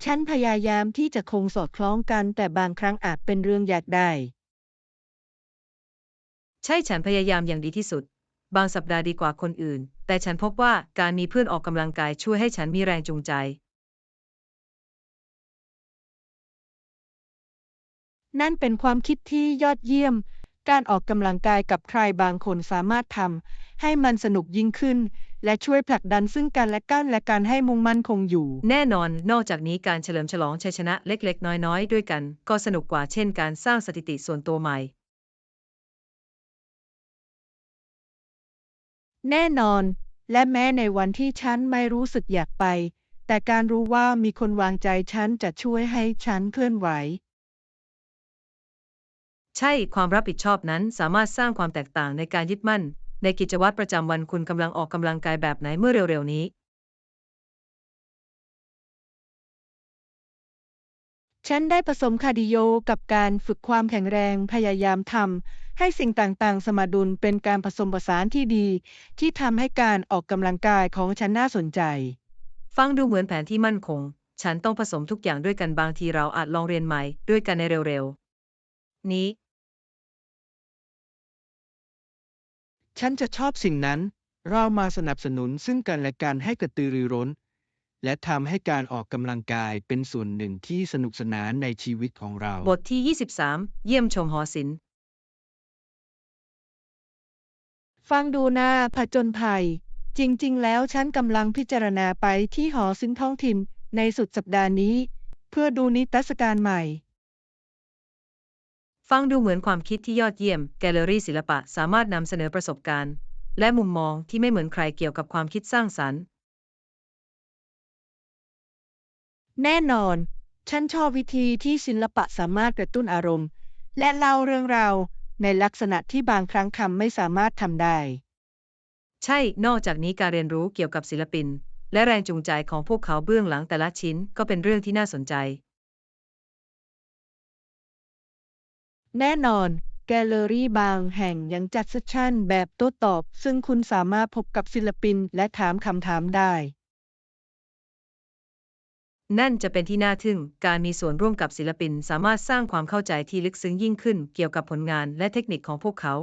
ฉันพยายามที่จะคงสอดคล้องกันแต่บางครั้งอาจเป็นเรื่องยากได้ ใช่ฉันพยายามอย่างดีที่สุด บางสัปดาห์ดีกว่าคนอื่น แต่ฉันพบว่าการมีเพื่อนออกกำลังกายช่วยให้ฉันมีแรงจูงใจ นั่นเป็นความคิดที่ยอดเยี่ยม การออกกำลังกายกับใครบางคนสามารถทำให้มันสนุกยิ่งขึ้น และช่วยผลักดันซึ่งกันและกันและการให้มุ่งมั่นคงอยู่ แน่นอน นอกจากนี้การเฉลิมฉลองชัยชนะเล็กๆ น้อยๆ ด้วยกัน ก็สนุกกว่าเช่นการสร้างสถิติส่วนตัวใหม่ แน่นอน และแม้ในวันที่ฉันไม่รู้สึกอยากไป แต่การรู้ว่ามีคนวางใจฉันจะช่วยให้ฉันเคลื่อนไหว ใช่ ความรับผิดชอบนั้นสามารถสร้างความแตกต่างในการยึดมั่น ในกิจวัตรประจำวันคุณกำลังออกกำลังกายแบบไหนเมื่อเร็วๆนี้ ฉันได้ผสมคาร์ดิโอกับการฝึกความแข็งแรงพยายามทำให้สิ่งต่างๆสมดุลเป็นการผสมผสานที่ดีที่ทำให้การออกกำลังกายของฉันน่าสนใจ ฟังดูเหมือนแผนที่มั่นคง ฉันต้องผสมทุกอย่างด้วยกันบางทีเราอาจลองเรียนใหม่ด้วยกันในเร็วๆ นี้ ฉันจะชอบสิ่งนั้น เรามาสนับสนุนซึ่งกันและกันให้กระตือรือร้น และทำให้การออกกำลังกายเป็นส่วนหนึ่งที่สนุกสนานในชีวิตของเรา บทที่ 23 เยี่ยมชมหอศิลป์ ฟังดูน่าผจญภัย จริงๆ แล้วฉันกำลังพิจารณาไปที่หอศิลป์ท้องถิ่นในสุดสัปดาห์นี้ เพื่อดูนิทรรศการใหม่ ฟังดูเหมือนความคิดที่ยอดเยี่ยม แกลเลอรี่ศิลปะสามารถนำเสนอประสบการณ์ และมุมมองที่ไม่เหมือนใครเกี่ยวกับความคิดสร้างสรรค์ แน่นอน ฉันชอบวิธีที่ศิลปะสามารถกระตุ้นอารมณ์ และเล่าเรื่องราวในลักษณะที่บางครั้งคำไม่สามารถทำได้ ใช่ นอกจากนี้การเรียนรู้เกี่ยวกับศิลปิน และแรงจูงใจของพวกเขาเบื้องหลังแต่ละชิ้นก็เป็นเรื่องที่น่าสนใจ แน่นอน แกลเลอรี่บางแห่งยังจัดเซสชั่นแบบโต้ตอบ ซึ่งคุณสามารถพบกับศิลปินและถามคำถามได้ นั่นจะเป็นที่น่าทึ่ง การมีส่วนร่วมกับศิลปินสามารถสร้างความเข้าใจที่ลึกซึ้งยิ่งขึ้นเกี่ยวกับผลงานและเทคนิคของพวกเขา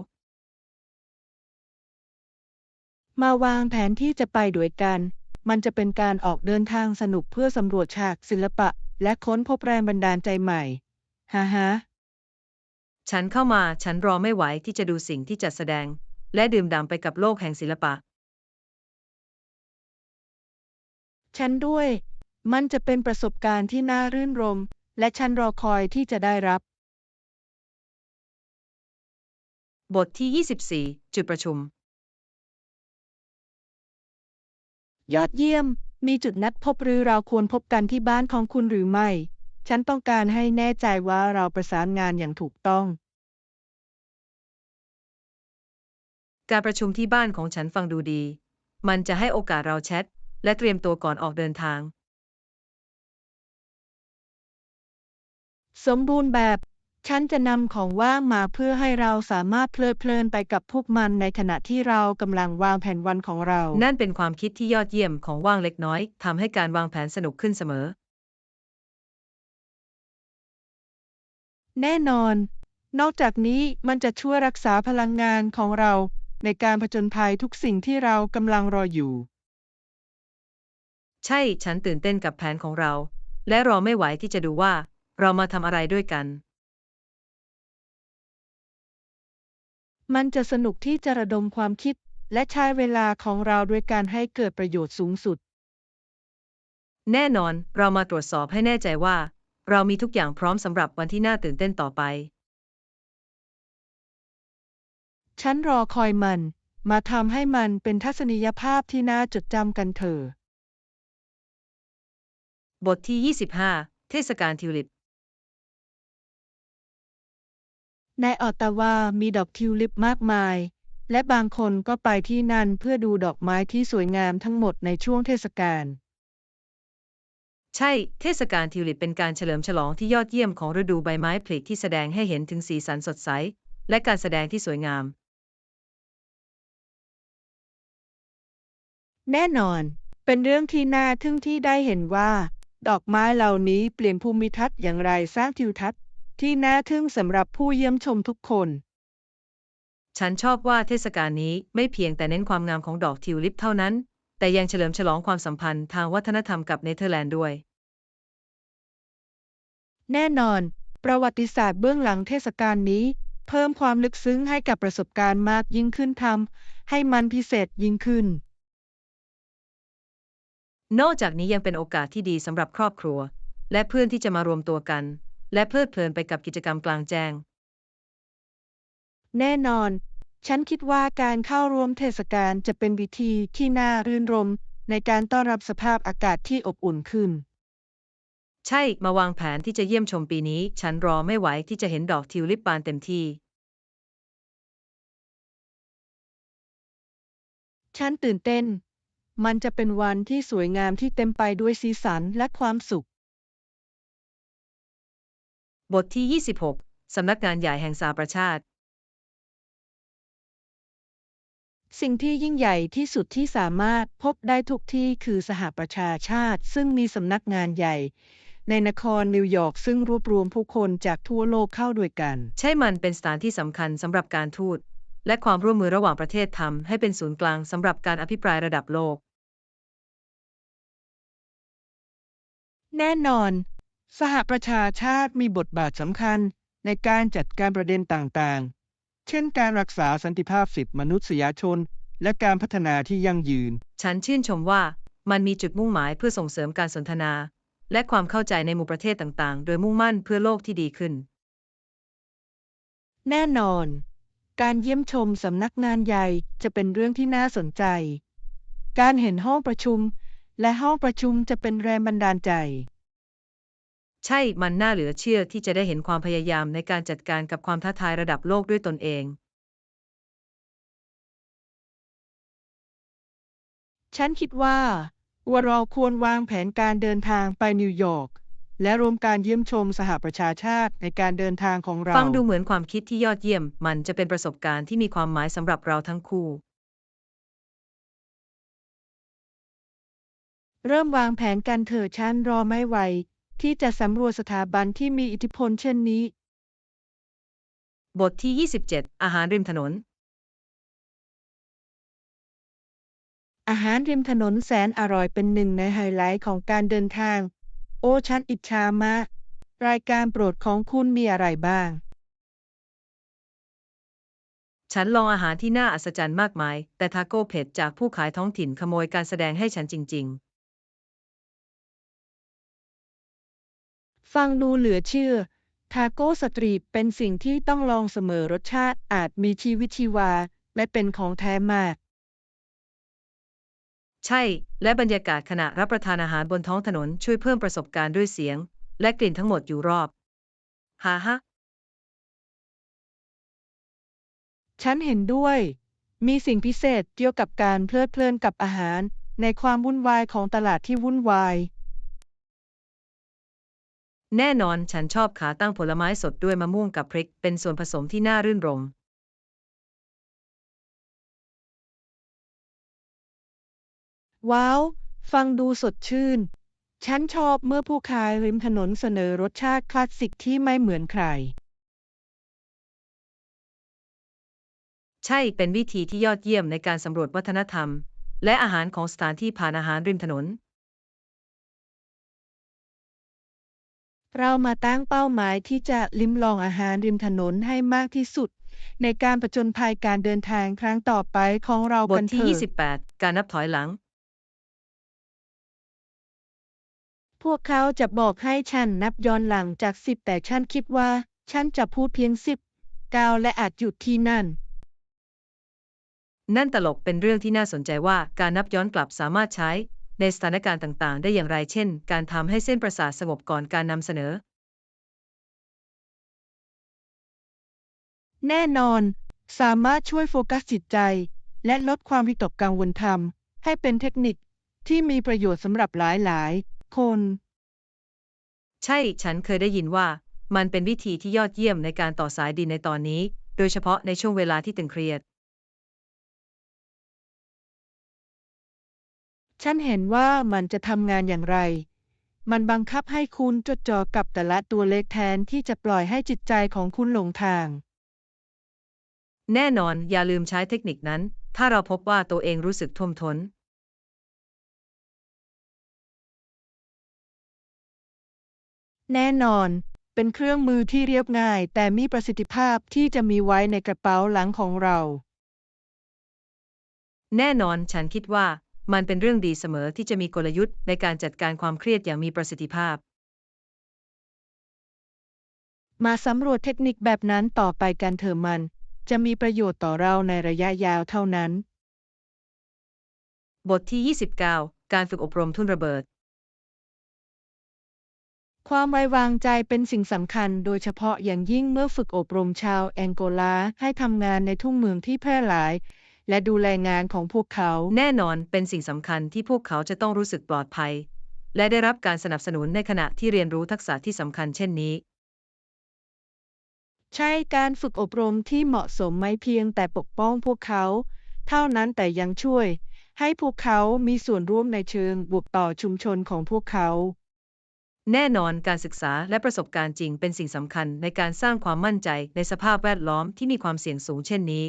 มาวางแผนที่จะไปด้วยกัน มันจะเป็นการออกเดินทางสนุกเพื่อสำรวจฉากศิลปะ และค้นพบแรงบันดาลใจใหม่ ฮ่าฮ่า ฉันเข้ามาฉันรอไม่ไหวที่จะดูสิ่งที่จัดแสดง และดื่มด่ำไปกับโลกแห่งศิลปะ ฉันด้วย มันจะเป็นประสบการณ์ที่น่ารื่นรมย์และฉันรอคอยที่จะได้รับ บทที่ 24 จุดประชุม ยอดเยี่ยม มีจุดนัดพบหรือเราควรพบกันที่บ้านของคุณหรือไม่ ฉันต้องการให้แน่ใจว่าเราประสานงานอย่างถูกต้อง การประชุมที่บ้านของฉันฟังดูดี มันจะให้โอกาสเราแชทและเตรียมตัวก่อนออกเดินทาง สมบูรณ์แบบ ฉันจะนำของว่างมาเพื่อให้เราสามารถเพลิดเพลินไปกับพวกมันในขณะที่เรากำลังวางแผนวันของเรา นั่นเป็นความคิดที่ยอดเยี่ยมของว่างเล็กน้อยทำให้การวางแผนสนุกขึ้นเสมอ แน่นอน นอกจากนี้มันจะช่วยรักษาพลังงานของเราในการผจญภัยทุกสิ่งที่เรากำลังรออยู่ ใช่ ฉันตื่นเต้นกับแผนของเรา และรอไม่ไหวที่จะดูว่าเรามาทำอะไรด้วยกัน มันจะสนุกที่จะระดมความคิดและใช้เวลาของเราด้วยการให้เกิดประโยชน์สูงสุด แน่นอนเรามาตรวจสอบให้แน่ใจว่า เรามีทุกอย่างพร้อมสำหรับวันที่น่าตื่นเต้นต่อไป ฉันรอคอยมัน มาทำให้มันเป็นทัศนียภาพที่น่าจดจำกันเถอะ บทที่ 25 เทศกาลทิวลิป ในออตตาวามีดอกทิวลิปมากมาย และบางคนก็ไปที่นั่นเพื่อดูดอกไม้ที่สวยงามทั้งหมดในช่วงเทศกาล ใช่ เทศกาลทิวลิปเป็นการเฉลิมฉลองที่ยอดเยี่ยมของฤดูใบไม้ผลิที่แสดงให้เห็นถึงสีสันสดใส และการแสดงที่สวยงาม แน่นอน เป็นเรื่องที่น่าทึ่งที่ได้เห็นว่า ดอกไม้เหล่านี้เปลี่ยนภูมิทัศน์อย่างไรสร้างทิวทัศน์ที่น่าทึ่งสำหรับผู้เยี่ยมชมทุกคน ฉันชอบว่าเทศกาลนี้ไม่เพียงแต่เน้นความงามของดอกทิวลิปเท่านั้น แต่ยังเฉลิมฉลองความสัมพันธ์ทางวัฒนธรรมกับเนเธอร์แลนด์ด้วย แน่นอน ประวัติศาสตร์เบื้องหลังเทศกาลนี้เพิ่มความลึกซึ้งให้กับประสบการณ์มากยิ่งขึ้นทำให้มันพิเศษยิ่งขึ้น นอกจากนี้ยังเป็นโอกาสที่ดีสำหรับครอบครัว และเพื่อนที่จะมารวมตัวกัน และเพลิดเพลินไปกับกิจกรรมกลางแจ้ง แน่นอน ฉันคิดว่าการเข้าร่วมเทศกาลจะเป็นวิธีที่น่ารื่นรมย์ในการต้อนรับสภาพอากาศที่อบอุ่นขึ้น ใช่ มาวางแผนที่จะเยี่ยมชมปีนี้ ฉันรอไม่ไหวที่จะเห็นดอกทิวลิปบานเต็มที่ ฉันตื่นเต้น มันจะเป็นวันที่สวยงามที่เต็มไปด้วยสีสันและความสุข บทที่ 26 สำนักงานใหญ่แห่งสหประชาชาติ สิ่งที่ยิ่งใหญ่ที่สุดที่สามารถพบได้ทุกที่คือสหประชาชาติซึ่งมีสำนักงานใหญ่ในนครนิวยอร์กซึ่งรวบรวมผู้คนจากทั่วโลกเข้าด้วยกัน ใช่มันเป็นสถานที่สำคัญสำหรับการทูต และความร่วมมือระหว่างประเทศทำให้เป็นศูนย์กลางสำหรับการอภิปรายระดับโลก แน่นอน สหประชาชาติมีบทบาทสำคัญในการจัดการประเด็นต่างๆ เช่นการรักษาสันติภาพสิทธิมนุษยชน และการพัฒนาที่ยั่งยืน ฉันชื่นชมว่ามันมีจุดมุ่งหมายเพื่อส่งเสริมการสนทนา และความเข้าใจในหมู่ประเทศต่างๆ โดยมุ่งมั่นเพื่อโลกที่ดีขึ้น แน่นอน การเยี่ยมชมสำนักงานใหญ่จะเป็นเรื่องที่น่าสนใจ การเห็นห้องประชุมและห้องประชุมจะเป็นแรงบันดาลใจ ใช่ มันน่าเหลือเชื่อที่จะได้เห็นความพยายามในการจัดการกับความท้าทายระดับโลกด้วยตนเอง ฉันคิดว่าเราควรวางแผนการเดินทางไปนิวยอร์กและรวมการเยี่ยมชมสหประชาชาติในการเดินทางของเรา ฟังดูเหมือนความคิดที่ยอดเยี่ยม มันจะเป็นประสบการณ์ที่มีความหมายสำหรับเราทั้งคู่ เริ่มวางแผนกันเถอะฉันรอไม่ไหวที่จะสำรวจสถาบันที่มีอิทธิพลเช่นนี้ บทที่ 27 อาหารริมถนน อาหารริมถนนแสนอร่อยเป็นหนึ่งในไฮไลท์ของการเดินทาง โอ้ฉันอิจฉามาก รายการโปรดของคุณมีอะไรบ้าง ฉันลองอาหารที่น่าอัศจรรย์มากมาย แต่ทาโก้เผ็ดจากผู้ขายท้องถิ่นขโมยการแสดงให้ฉันจริงฟังดูเหลือเชื่อ ทาโก้สตรีทเป็นสิ่งที่ต้องลองเสมอรสชาติอาจมีชีวิตชีวาและเป็นของแท้มาก ๆ ใช่ และบรรยากาศขณะรับประทานอาหารบนท้องถนนช่วยเพิ่มประสบการณ์ด้วยเสียง และกลิ่นทั้งหมดอยู่รอบฮะ ฉันเห็นด้วย มีสิ่งพิเศษเกี่ยวกับการเพลิดเพลินกับอาหารในความวุ่นวายของตลาดที่วุ่นวาย แน่นอนฉันชอบขาตั้งผลไม้สดด้วยมะม่วงกับพริกเป็นส่วนผสมที่น่ารื่นรมย์ ว้าว ฟังดูสดชื่น ฉันชอบเมื่อผู้ขายริมถนนเสนอรสชาติคลาสสิกที่ไม่เหมือนใคร ใช่เป็นวิธีที่ยอดเยี่ยมในการสำรวจวัฒนธรรม และอาหารของสถานที่ผ่านอาหารริมถนน เรามาตั้งเป้าหมายที่จะลิ้มลองอาหารริมถนนให้มากที่สุดในการผจญภัยการเดินทางครั้งต่อไปของเราบทที่ กันเถอะ 28 การนับถอยหลัง พวกเขาจะบอกให้ฉันนับย้อนหลังจาก10แต่ฉันคิดว่าฉันจะพูดเพียง10 9และอาจหยุดที่นั่น นั่นตลกเป็นเรื่องที่น่าสนใจว่าการนับย้อนกลับสามารถใช้ในสถานการณ์ต่างๆ ได้อย่างไรเช่น การทำให้เส้นประสาทสงบก่อนการนำเสนอ แน่นอน สามารถช่วยโฟกัสจิตใจ และลดความวิตกกังวลทำให้เป็นเทคนิคที่มีประโยชน์สำหรับหลายๆ คน ใช่ ฉันเคยได้ยินว่ามันเป็นวิธีที่ยอดเยี่ยมในการต่อสายดินในตอนนี้ โดยเฉพาะในช่วงเวลาที่ตึงเครียด ฉันเห็นว่ามันจะทำงานอย่างไร มันบังคับให้คุณจดจ่อกับแต่ละตัวเลขแทนที่จะปล่อยให้จิตใจของคุณหลงทาง แน่นอนอย่าลืมใช้เทคนิคนั้น ถ้าเราพบว่าตัวเองรู้สึกท่วมท้น แน่นอน เป็นเครื่องมือที่เรียบง่ายแต่มีประสิทธิภาพที่จะมีไว้ในกระเป๋าหลังของเรา แน่นอนฉันคิดว่ามันเป็นเรื่องดีเสมอที่จะมีกลยุทธ์ในการจัดการความเครียดอย่างมีประสิทธิภาพ มาสำรวจเทคนิคแบบนั้นต่อไปกันเถอะมัน จะมีประโยชน์ต่อเราในระยะยาวเท่านั้น บทที่ 29 การฝึกอบรมทุ่นระเบิด ความไว้วางใจเป็นสิ่งสำคัญโดยเฉพาะอย่างยิ่งเมื่อฝึกอบรมชาวแองโกลาให้ทำงานในทุ่งเมืองที่แพร่หลาย และดูแลงานของพวกเขา แน่นอนเป็นสิ่งสำคัญที่พวกเขาจะต้องรู้สึกปลอดภัย และได้รับการสนับสนุนในขณะที่เรียนรู้ทักษะที่สำคัญเช่นนี้ ใช่การฝึกอบรมที่เหมาะสมไม่เพียงแต่ปกป้องพวกเขา เท่านั้นแต่ยังช่วยให้พวกเขามีส่วนร่วมในเชิงบวกต่อชุมชนของพวกเขา แน่นอนการศึกษาและประสบการณ์จริงเป็นสิ่งสำคัญในการสร้างความมั่นใจในสภาพแวดล้อมที่มีความเสี่ยงสูงเช่นนี้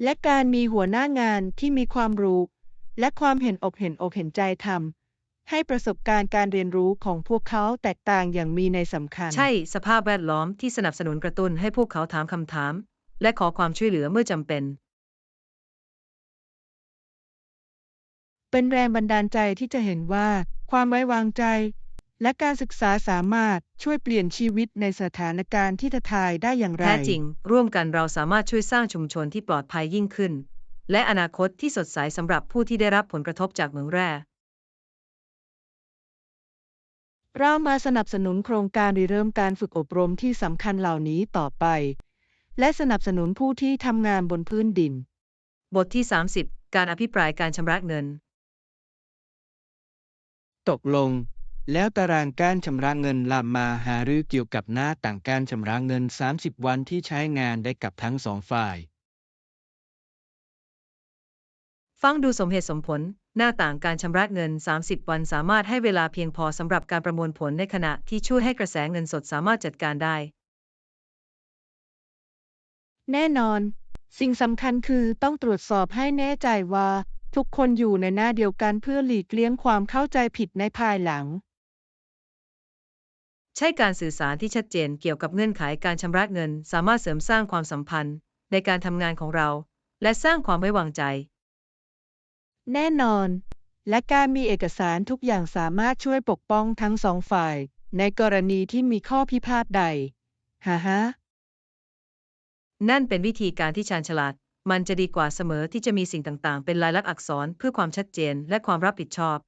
และการมีหัวหน้างานที่มีความรู้และความเห็นอกเห็นใจทำให้ประสบการณ์การเรียนรู้ของพวกเขาแตกต่างอย่างมีนัยสำคัญ ใช่สภาพแวดล้อมที่สนับสนุนกระตุ้นให้พวกเขาถามคำถาม และขอความช่วยเหลือเมื่อจำเป็น เป็นแรงบันดาลใจที่จะเห็นว่าความไว้วางใจ และการศึกษาสามารถช่วยเปลี่ยนชีวิตในสถานการณ์ที่ท้าทายได้อย่างไร แท้จริง ร่วมกันเราสามารถช่วยสร้างชุมชนที่ปลอดภัยยิ่งขึ้น และอนาคตที่สดใสสำหรับผู้ที่ได้รับผลกระทบจากเหมืองแร่ เรามาสนับสนุนโครงการริเริ่มการฝึกอบรมที่สำคัญเหล่านี้ต่อไป และสนับสนุนผู้ที่ทำงานบนพื้นดิน บทที่ 30 การอภิปรายการชำระเงิน ตกลง แล้วตารางการชำระเงินลามมาหารือเกี่ยวกับหน้าต่างการชำระเงิน 30 วันที่ใช้งานได้กับทั้งสองฝ่าย ฟังดูสมเหตุสมผล หน้าต่างการชำระเงิน 30 วันสามารถให้เวลาเพียงพอสำหรับการประมวลผลในขณะที่ช่วยให้กระแสเงินสดสามารถจัดการได้ แน่นอน สิ่งสำคัญคือต้องตรวจสอบให้แน่ใจว่าทุกคนอยู่ในหน้าเดียวกันเพื่อหลีกเลี่ยงความเข้าใจผิดในภายหลัง ใช่การสื่อสารที่ชัดเจนเกี่ยวกับเงื่อนไขการชำระเงินสามารถเสริมสร้างความสัมพันธ์ในการทำงานของเรา และสร้างความไว้วางใจ แน่นอน และการมีเอกสารทุกอย่างสามารถช่วยปกป้องทั้งสองฝ่าย ในกรณีที่มีข้อพิพาทใดฮ่าฮะ นั่นเป็นวิธีการที่ชาญฉลาด มันจะดีกว่าเสมอที่จะมีสิ่งต่างๆ เป็นลายลักษณ์อักษรเพื่อความชัดเจนและความรับผิดชอบ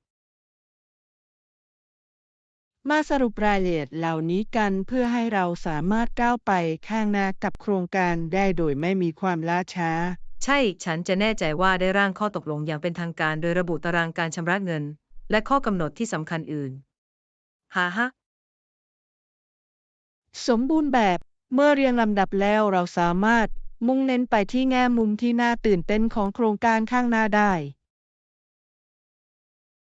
มาสรุปรายละเอียดเหล่านี้กันเพื่อให้เราสามารถก้าวไปข้างหน้ากับโครงการได้โดยไม่มีความล่าช้า ใช่ ฉันจะแน่ใจว่าได้ร่างข้อตกลงอย่างเป็นทางการโดยระบุตารางการชำระเงิน และข้อกำหนดที่สำคัญอื่นฮ่าฮะ สมบูรณ์แบบเมื่อเรียงลำดับแล้วเราสามารถมุ่งเน้นไปที่แง่มุมที่น่าตื่นเต้นของโครงการข้างหน้าได้